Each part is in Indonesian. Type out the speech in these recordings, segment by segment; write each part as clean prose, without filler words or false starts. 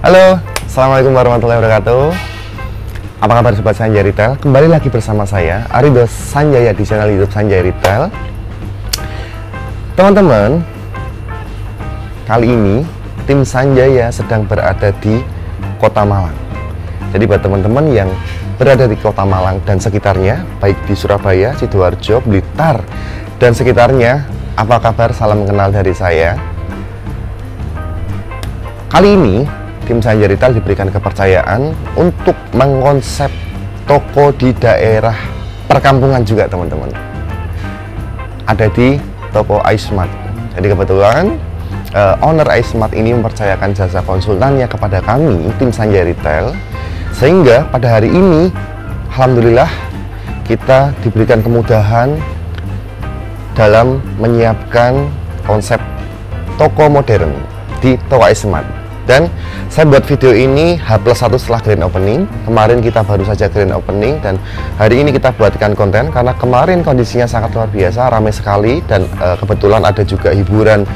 Halo, assalamualaikum warahmatullahi wabarakatuh. Apa kabar sobat Sanjay Retail? Kembali lagi bersama saya Arido Sanjaya di channel YouTube Sanjay Retail. Teman-teman, kali ini tim Sanjaya sedang berada di Kota Malang. Jadi buat teman-teman yang berada di Kota Malang dan sekitarnya, baik di Surabaya, Sidoarjo, Blitar dan sekitarnya, apa kabar? Salam kenal dari saya. Kali ini tim Sanjay Retail diberikan kepercayaan untuk mengkonsep toko di daerah perkampungan juga, teman-teman. Ada di toko iSmart. Jadi kebetulan owner iSmart ini mempercayakan jasa konsultannya kepada kami, tim Sanjay Retail, sehingga pada hari ini alhamdulillah kita diberikan kemudahan dalam menyiapkan konsep toko modern di toko iSmart. Dan saya buat video ini H+1 setelah grand opening. Kemarin kita baru saja grand opening dan hari ini kita buatkan konten karena kemarin kondisinya sangat luar biasa, ramai sekali, dan kebetulan ada juga hiburan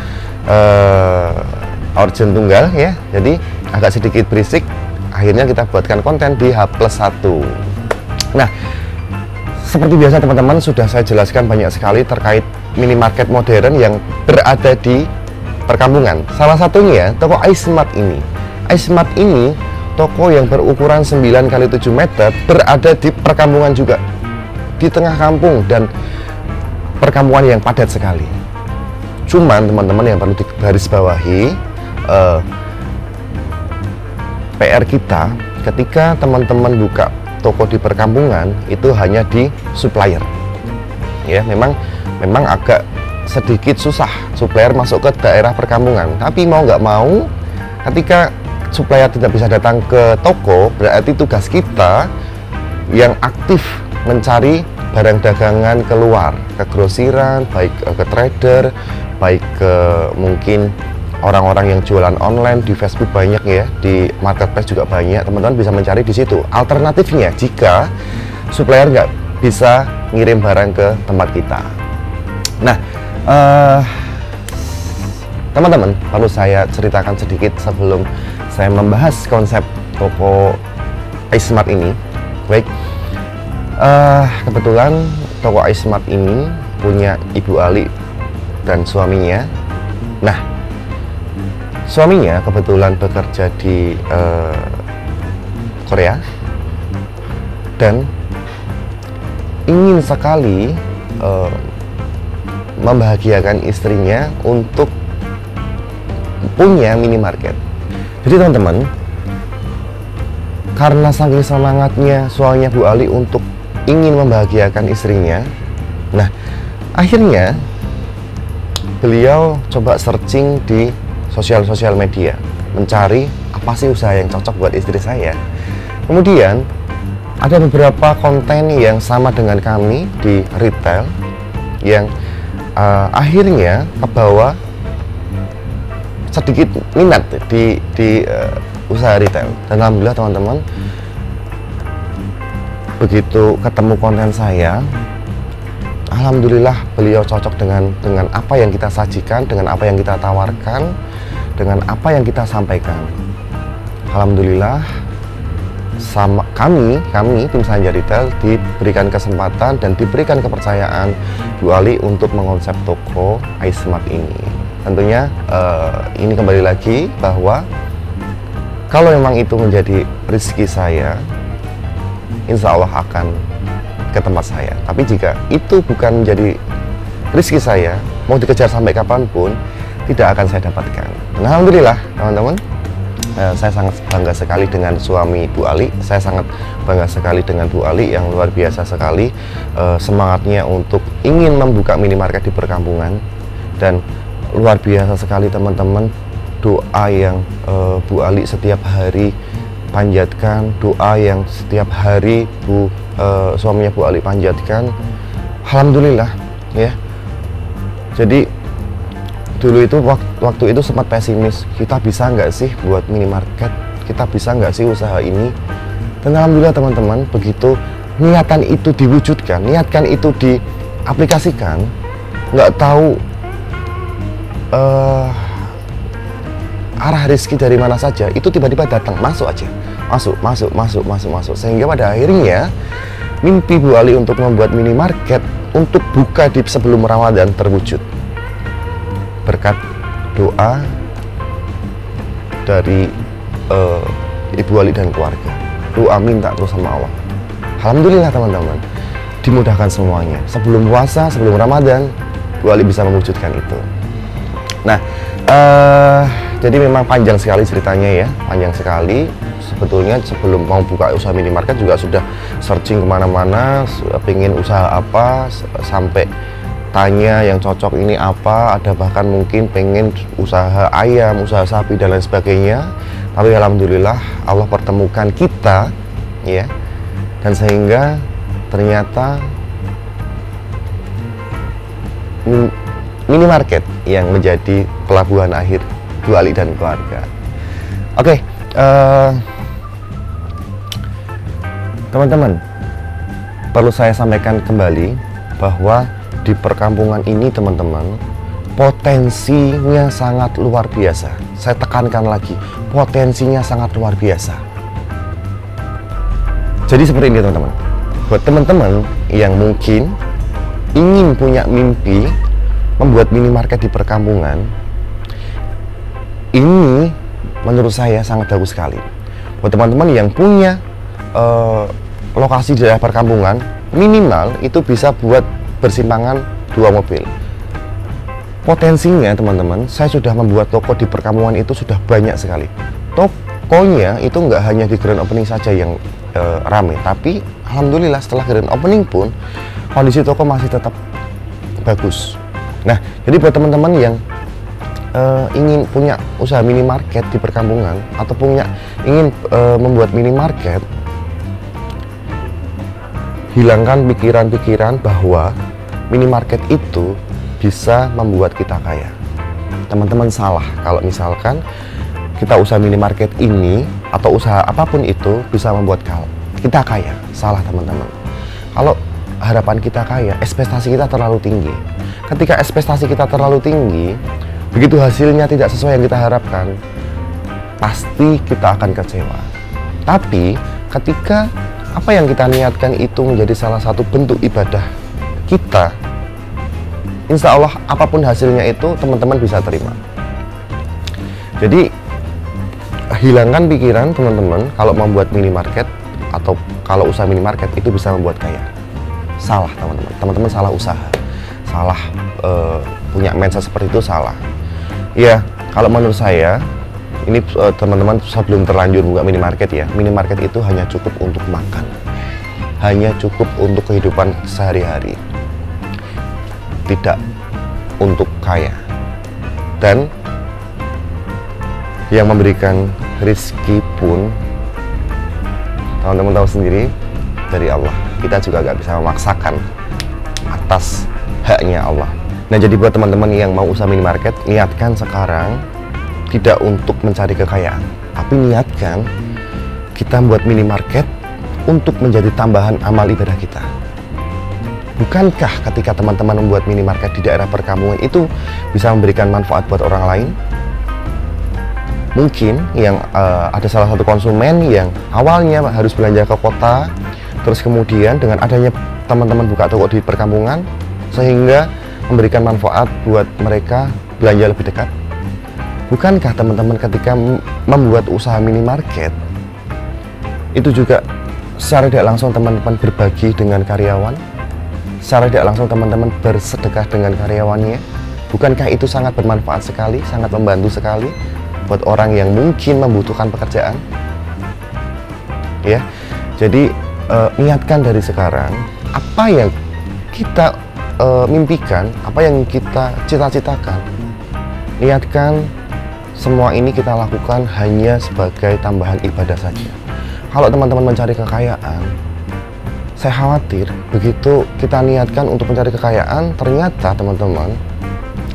origin tunggal ya. Jadi agak sedikit berisik. Akhirnya kita buatkan konten di H+1. Nah, seperti biasa teman-teman, sudah saya jelaskan banyak sekali terkait minimarket modern yang berada di perkampungan. Salah satunya toko iSmart ini. iSmart ini toko yang berukuran 9x7 meter, berada di perkampungan juga, di tengah kampung dan perkampungan yang padat sekali. Cuman teman-teman yang perlu digarisbawahi, PR kita ketika teman-teman buka toko di perkampungan itu hanya di supplier. Ya, memang agak sedikit susah supplier masuk ke daerah perkampungan, tapi mau nggak mau ketika supplier tidak bisa datang ke toko, berarti tugas kita yang aktif mencari barang dagangan keluar ke grosiran, baik ke trader, baik ke mungkin orang-orang yang jualan online di Facebook banyak ya, di marketplace juga banyak, teman-teman bisa mencari di situ. Alternatifnya jika supplier nggak bisa ngirim barang ke tempat kita. Nah, teman-teman, perlu saya ceritakan sedikit sebelum saya membahas konsep toko iSmart ini. Baik, kebetulan toko iSmart ini punya Ibu Ali dan suaminya. Nah, suaminya kebetulan bekerja di Korea dan ingin sekali membahagiakan istrinya untuk punya minimarket. Jadi teman-teman, karena saking semangatnya suaminya Bu Ali untuk ingin membahagiakan istrinya, nah akhirnya beliau coba searching di sosial media, mencari apa sih usaha yang cocok buat istri saya. Kemudian ada beberapa konten yang sama dengan kami di retail yang akhirnya kebawa sedikit minat di usaha retail. Dan alhamdulillah teman-teman, begitu ketemu konten saya, alhamdulillah beliau cocok dengan apa yang kita sajikan, dengan apa yang kita tawarkan, dengan apa yang kita sampaikan. alhamdulillah sama kami tim Sanjaya Retail diberikan kesempatan dan diberikan kepercayaan Bu Ali untuk mengonsep toko iSmart ini. Tentunya ini kembali lagi bahwa kalau memang itu menjadi rezeki saya, insya Allah akan ke tempat saya. Tapi jika itu bukan menjadi rezeki saya, mau dikejar sampai kapanpun, tidak akan saya dapatkan. Nah, alhamdulillah teman-teman, saya sangat bangga sekali dengan suami Bu Ali. Saya sangat bangga sekali dengan Bu Ali yang luar biasa sekali semangatnya untuk ingin membuka minimarket di perkampungan. Dan luar biasa sekali teman-teman, doa yang Bu Ali setiap hari panjatkan, doa yang setiap hari suaminya Bu Ali panjatkan. Alhamdulillah ya. Jadi dulu itu waktu itu sempat pesimis, kita bisa nggak sih buat minimarket, kita bisa nggak sih usaha ini. Dan alhamdulillah teman-teman, begitu niatan itu diwujudkan, niatkan itu diaplikasikan, nggak tahu arah rezeki dari mana saja, itu tiba-tiba datang, masuk aja, masuk, sehingga pada akhirnya mimpi Bu Ali untuk membuat minimarket untuk buka di sebelum Ramadan terwujud berkat doa dari Ibu Ali dan keluarga. Doa minta terus sama Allah. Alhamdulillah teman-teman, dimudahkan semuanya. Sebelum puasa, sebelum Ramadan, Bu Ali bisa mewujudkan itu. Nah, jadi memang panjang sekali ceritanya ya, panjang sekali. Sebetulnya sebelum mau buka usaha minimarket juga sudah searching kemana-mana, pengen usaha apa, sampai tanya yang cocok ini apa, ada bahkan mungkin pengen usaha ayam, usaha sapi dan lain sebagainya. Tapi alhamdulillah Allah pertemukan kita ya, dan sehingga ternyata minimarket yang menjadi pelabuhan akhir Bu Ali dan keluarga. Oke, teman-teman, perlu saya sampaikan kembali bahwa di perkampungan ini teman-teman, potensinya sangat luar biasa. Saya tekankan lagi, potensinya sangat luar biasa. Jadi seperti ini teman-teman, buat teman-teman yang mungkin ingin punya mimpi membuat minimarket di perkampungan, ini menurut saya sangat bagus sekali. Buat teman-teman yang punya lokasi di daerah perkampungan, minimal itu bisa buat bersimpangan 2 mobil. Potensinya teman-teman, saya sudah membuat toko di perkampungan itu sudah banyak sekali. Tokonya itu nggak hanya di grand opening saja yang rame, tapi alhamdulillah setelah grand opening pun kondisi toko masih tetap bagus. Nah, jadi buat teman-teman yang ingin punya usaha minimarket di perkampungan atau ingin membuat minimarket, hilangkan pikiran-pikiran bahwa minimarket itu bisa membuat kita kaya. Teman-teman salah kalau misalkan kita usaha minimarket ini atau usaha apapun itu bisa membuat kita kaya. Salah teman-teman. Kalau harapan kita kaya, ekspektasi kita terlalu tinggi. Ketika ekspektasi kita terlalu tinggi, begitu hasilnya tidak sesuai yang kita harapkan, pasti kita akan kecewa. Tapi ketika apa yang kita niatkan itu menjadi salah satu bentuk ibadah kita, insya Allah apapun hasilnya itu teman-teman bisa terima. Jadi hilangkan pikiran teman-teman kalau membuat minimarket atau kalau usaha minimarket itu bisa membuat kaya. Salah teman-teman, teman-teman salah usaha, salah punya mindset seperti itu, salah. Ya, kalau menurut saya ini teman-teman sebelum terlanjur buka minimarket ya, minimarket itu hanya cukup untuk makan, hanya cukup untuk kehidupan sehari-hari, tidak untuk kaya. Dan yang memberikan rezeki pun teman-teman tahu sendiri dari Allah. Kita juga gak bisa memaksakan atas haknya Allah. Nah, jadi buat teman-teman yang mau usaha minimarket, niatkan sekarang tidak untuk mencari kekayaan, tapi niatkan kita buat minimarket untuk menjadi tambahan amal ibadah kita. Bukankah ketika teman-teman membuat minimarket di daerah perkampungan itu bisa memberikan manfaat buat orang lain? Mungkin yang ada salah satu konsumen yang awalnya harus belanja ke kota, terus kemudian dengan adanya teman-teman buka toko di perkampungan, sehingga memberikan manfaat buat mereka belanja lebih dekat. Bukankah teman-teman ketika membuat usaha minimarket, itu juga secara tidak langsung teman-teman berbagi dengan karyawan, secara tidak langsung teman-teman bersedekah dengan karyawannya? Bukankah itu sangat bermanfaat sekali, sangat membantu sekali buat orang yang mungkin membutuhkan pekerjaan? Ya, jadi niatkan dari sekarang apa yang kita mimpikan, apa yang kita cita-citakan. Niatkan semua ini kita lakukan hanya sebagai tambahan ibadah saja. Kalau teman-teman mencari kekayaan, saya khawatir begitu kita niatkan untuk mencari kekayaan, ternyata teman-teman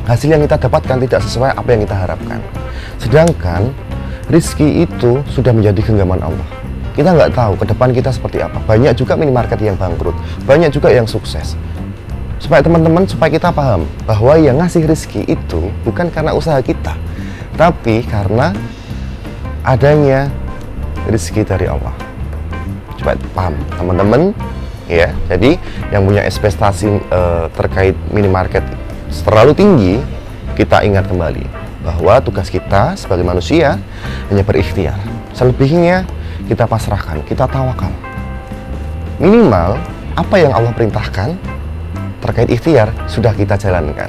hasil yang kita dapatkan tidak sesuai apa yang kita harapkan. Sedangkan rizki itu sudah menjadi genggaman Allah. Kita nggak tahu ke depan kita seperti apa. Banyak juga minimarket yang bangkrut, banyak juga yang sukses. Supaya teman-teman, supaya kita paham bahwa yang ngasih rizki itu bukan karena usaha kita, tapi karena adanya rizki dari Allah. Coba paham teman-teman ya. Jadi yang punya ekspektasi terkait minimarket terlalu tinggi, kita ingat kembali bahwa tugas kita sebagai manusia hanya berikhtiar. Selebihnya kita pasrahkan, kita tawakal. Minimal apa yang Allah perintahkan terkait ikhtiar sudah kita jalankan.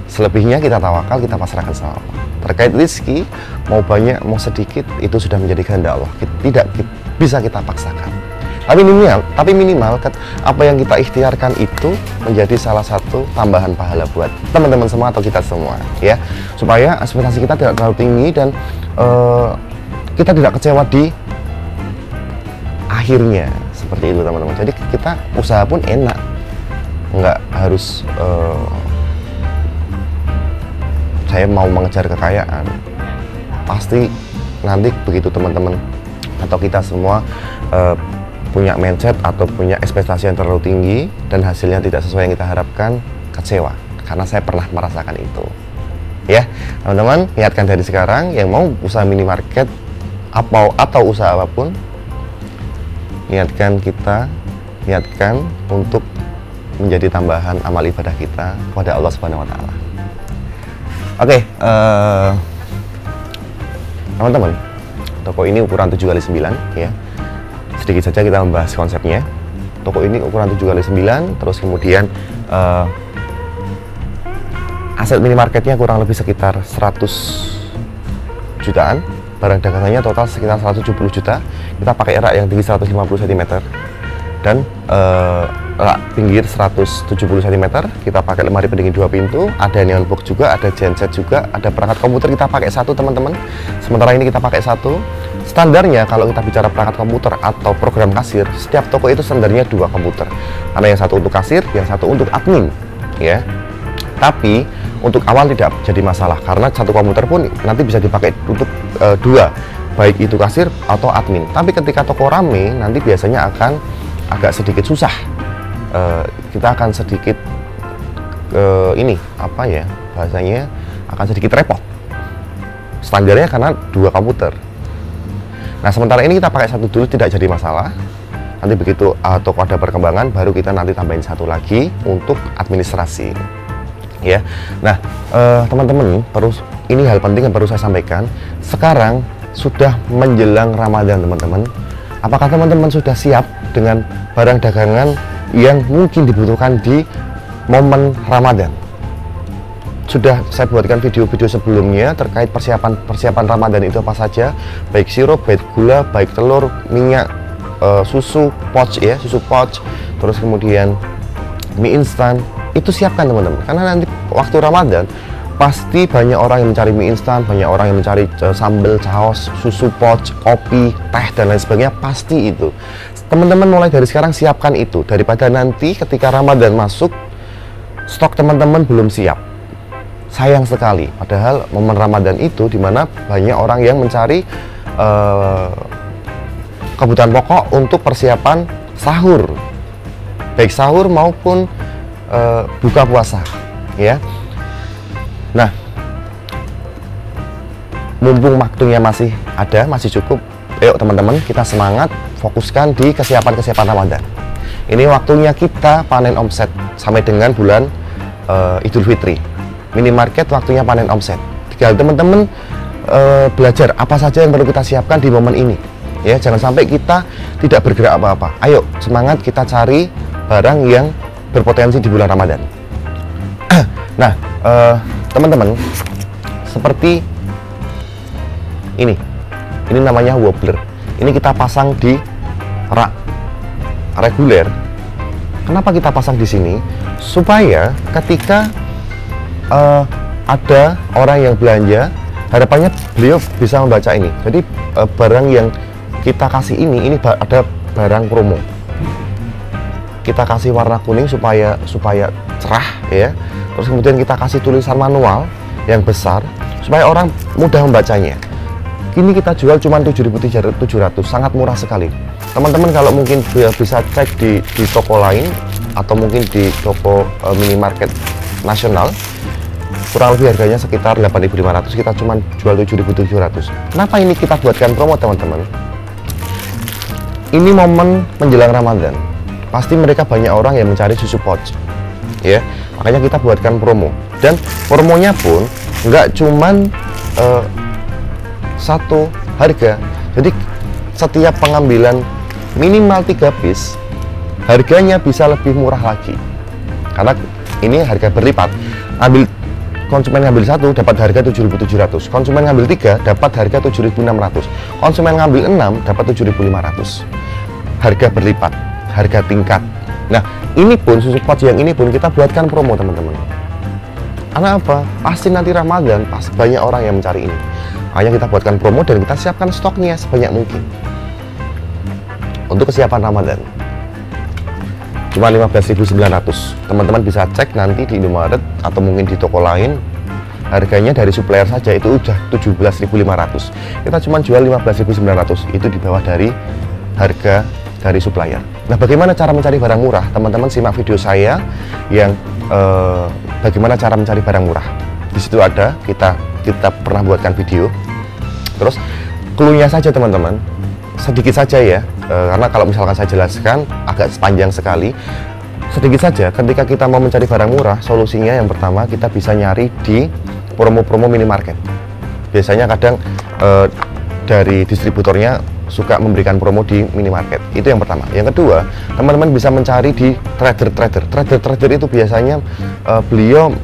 Selebihnya kita tawakal, kita pasrahkan sama Allah. Terkait rezeki, mau banyak mau sedikit, itu sudah menjadi kehendak Allah. Tidak bisa kita paksakan. Tapi minimal apa yang kita ikhtiarkan itu menjadi salah satu tambahan pahala buat teman-teman semua atau kita semua, ya, supaya ekspektasi kita tidak terlalu tinggi dan kita tidak kecewa di akhirnya, seperti itu teman-teman. Jadi kita usaha pun enak, nggak harus saya mau mengejar kekayaan. Pasti nanti begitu teman-teman atau kita semua punya mindset atau punya ekspektasi yang terlalu tinggi dan hasilnya tidak sesuai yang kita harapkan, kecewa. Karena saya pernah merasakan itu. Ya, teman-teman, niatkan dari sekarang yang mau usaha minimarket atau usaha apapun, niatkan untuk menjadi tambahan amal ibadah kita kepada Allah Subhanahu wa taala. Oke, teman-teman, toko ini ukuran 7x9 ya. Sedikit saja kita membahas konsepnya. Toko ini ukuran 7x9, terus kemudian aset minimarketnya kurang lebih sekitar 100 jutaan. Barang dagangannya total sekitar 170 juta. Kita pakai rak yang tinggi 150 cm dan rak pinggir 170 cm. Kita pakai lemari pendingin 2 pintu, ada neon box juga, ada genset juga, ada perangkat komputer kita pakai satu teman-teman. Sementara ini kita pakai satu. Standarnya kalau kita bicara perangkat komputer atau program kasir, setiap toko itu standarnya 2 komputer. Karena yang satu untuk kasir, yang satu untuk admin, ya. Tapi untuk awal tidak jadi masalah karena satu komputer pun nanti bisa dipakai untuk 2, baik itu kasir atau admin. Tapi ketika toko rame nanti biasanya akan agak sedikit susah. Kita akan sedikit ini apa ya bahasanya, akan sedikit repot. Standarnya karena 2 komputer. Nah, sementara ini kita pakai satu dulu, tidak jadi masalah. Nanti begitu toko ada perkembangan, baru kita nanti tambahin satu lagi untuk administrasi. Ya, nah teman-teman, ini hal penting yang perlu saya sampaikan. Sekarang sudah menjelang Ramadan, teman-teman. Apakah teman-teman sudah siap dengan barang dagangan yang mungkin dibutuhkan di momen Ramadan? Sudah saya buatkan video-video sebelumnya terkait persiapan Ramadan itu apa saja, baik sirup, baik gula, baik telur, minyak, susu pouch ya, susu pouch, terus kemudian mie instan. Itu siapkan teman-teman, karena nanti waktu Ramadan pasti banyak orang yang mencari mie instan, banyak orang yang mencari sambal, saus, susu pouch, kopi, teh dan lain sebagainya. Pasti itu teman-teman mulai dari sekarang siapkan itu, daripada nanti ketika Ramadan masuk stok teman-teman belum siap. Sayang sekali, padahal momen Ramadan itu dimana banyak orang yang mencari kebutuhan pokok untuk persiapan sahur, baik sahur maupun buka puasa, ya. Nah, mumpung waktunya masih ada, masih cukup, yuk teman-teman kita semangat fokuskan di kesiapan Ramadan. Ini waktunya kita panen omset sampai dengan bulan Idul Fitri. Minimarket waktunya panen omset. Tinggal teman-teman belajar apa saja yang perlu kita siapkan di momen ini. Ya, jangan sampai kita tidak bergerak apa-apa. Ayo semangat kita cari barang yang berpotensi di bulan Ramadan. Nah, teman-teman, seperti ini namanya wobbler. Ini kita pasang di rak reguler. Kenapa kita pasang di sini? Supaya ketika ada orang yang belanja, harapannya beliau bisa membaca ini. Jadi barang yang kita kasih ini ada barang promo. Kita kasih warna kuning supaya cerah ya. Terus kemudian kita kasih tulisan manual yang besar supaya orang mudah membacanya. Kini kita jual cuma 7.700, sangat murah sekali. Teman-teman kalau mungkin bisa cek di toko lain atau mungkin di toko minimarket nasional, kurang lebih harganya sekitar 8.500, kita cuma jual 7.700. Kenapa ini kita buatkan promo, teman-teman? Ini momen menjelang Ramadan, pasti mereka banyak orang yang mencari susu pouch ya, makanya kita buatkan promo. Dan promonya pun nggak cuman satu harga, jadi setiap pengambilan minimal 3 piece harganya bisa lebih murah lagi, karena ini harga berlipat. Konsumen ngambil 1 dapat harga 7.700, konsumen ngambil 3 dapat harga 7.600, konsumen ngambil 6 dapat 7.500. Harga berlipat, harga tingkat. Nah, ini pun susu pouch yang ini pun kita buatkan promo, teman-teman. Karena apa? Pasti nanti Ramadan pas banyak orang yang mencari ini. Makanya kita buatkan promo dan kita siapkan stoknya sebanyak mungkin untuk kesiapan Ramadan. Cuma 15.900. Teman-teman bisa cek nanti di Indomaret atau mungkin di toko lain. Harganya dari supplier saja itu udah 17.500. Kita cuma jual 15.900. Itu di bawah dari harga dari supplier. Nah, bagaimana cara mencari barang murah? Teman-teman simak video saya yang bagaimana cara mencari barang murah. Di situ ada kita pernah buatkan video. Terus clue-nya saja, teman-teman, sedikit saja ya, karena kalau misalkan saya jelaskan agak panjang sekali. Sedikit saja, ketika kita mau mencari barang murah, solusinya yang pertama kita bisa nyari di promo-promo minimarket. Biasanya kadang dari distributornya suka memberikan promo di minimarket. Itu yang pertama. Yang kedua, teman-teman bisa mencari di trader itu biasanya beliau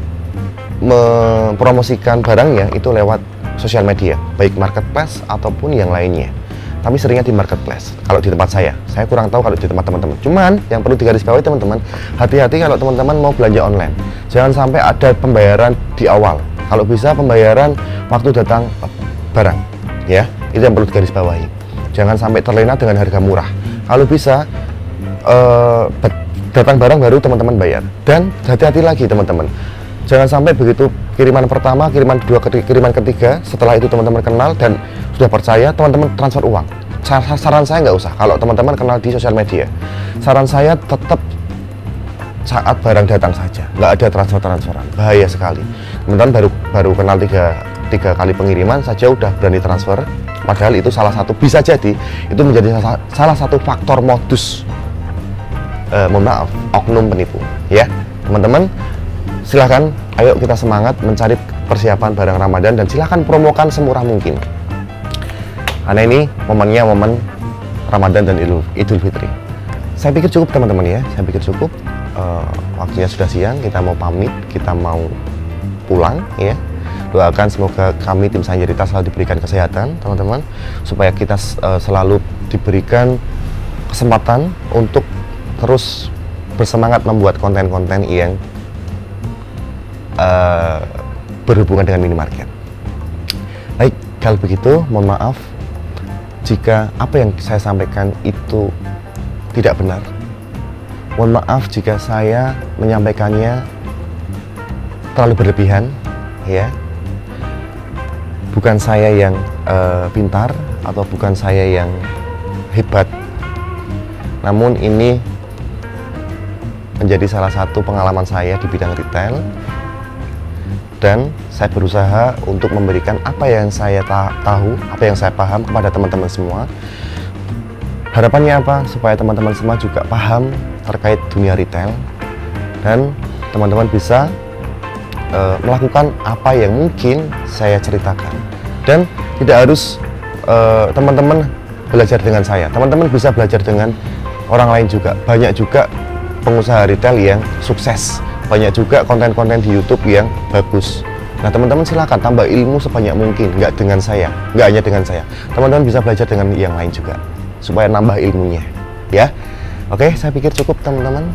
mempromosikan barangnya itu lewat sosial media, baik marketplace ataupun yang lainnya. Tapi seringnya di marketplace. Kalau di tempat saya kurang tahu kalau di tempat teman-teman. Cuman yang perlu digarisbawahi, teman-teman, hati-hati kalau teman-teman mau belanja online. Jangan sampai ada pembayaran di awal. Kalau bisa pembayaran waktu datang barang, ya. Itu yang perlu digarisbawahi. Jangan sampai terlena dengan harga murah. Kalau bisa datang barang baru teman-teman bayar. Dan hati-hati lagi, teman-teman. Jangan sampai begitu kiriman pertama, kiriman kedua, kiriman ketiga, setelah itu teman-teman kenal dan sudah percaya, teman-teman transfer uang. Saran saya nggak usah. Kalau teman-teman kenal di sosial media, saran saya tetap saat barang datang saja, nggak ada transferan. Bahaya sekali. Teman-teman baru kenal tiga kali pengiriman saja udah berani transfer. Padahal itu salah satu, bisa jadi itu menjadi salah satu faktor modus oknum penipu ya. Teman-teman silahkan, ayo kita semangat mencari persiapan barang Ramadan dan silahkan promokan semurah mungkin, karena ini momennya momen Ramadan dan Idul Fitri. Saya pikir cukup, teman-teman ya, saya pikir cukup. Waktunya sudah siang, kita mau pamit, kita mau pulang ya. Doakan semoga kami tim Sanjerita selalu diberikan kesehatan, teman-teman, supaya kita selalu diberikan kesempatan untuk terus bersemangat membuat konten-konten yang berhubungan dengan minimarket. Baik, kalau begitu mohon maaf jika apa yang saya sampaikan itu tidak benar. Mohon maaf jika saya menyampaikannya terlalu berlebihan ya. Bukan saya yang pintar atau bukan saya yang hebat, namun ini menjadi salah satu pengalaman saya di bidang retail dan saya berusaha untuk memberikan apa yang saya tahu, apa yang saya paham kepada teman-teman semua. Harapannya apa? Supaya teman-teman semua juga paham terkait dunia retail dan teman-teman bisa melakukan apa yang mungkin saya ceritakan. Dan tidak harus teman-teman belajar dengan saya, teman-teman bisa belajar dengan orang lain juga. Banyak juga pengusaha retail yang sukses, banyak juga konten-konten di YouTube yang bagus. Nah, teman-teman silakan tambah ilmu sebanyak mungkin, nggak hanya dengan saya. Teman-teman bisa belajar dengan yang lain juga supaya nambah ilmunya, ya. Oke, saya pikir cukup teman-teman.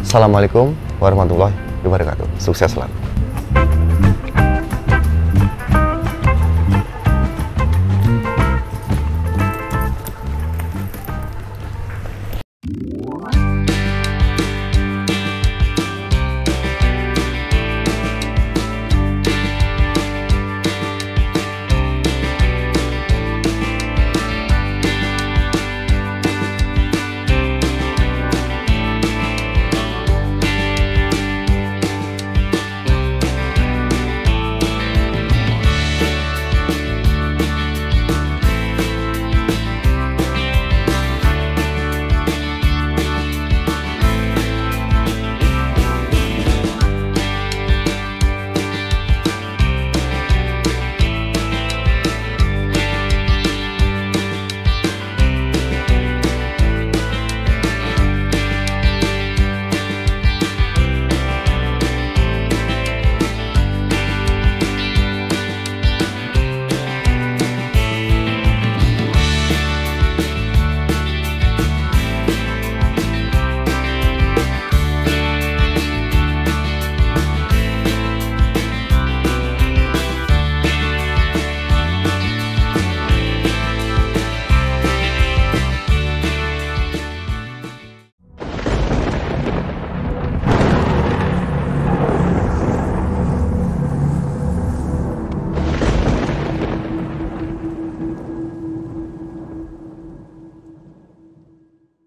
Assalamualaikum warahmatullahi wabarakatuh. Sukses selalu.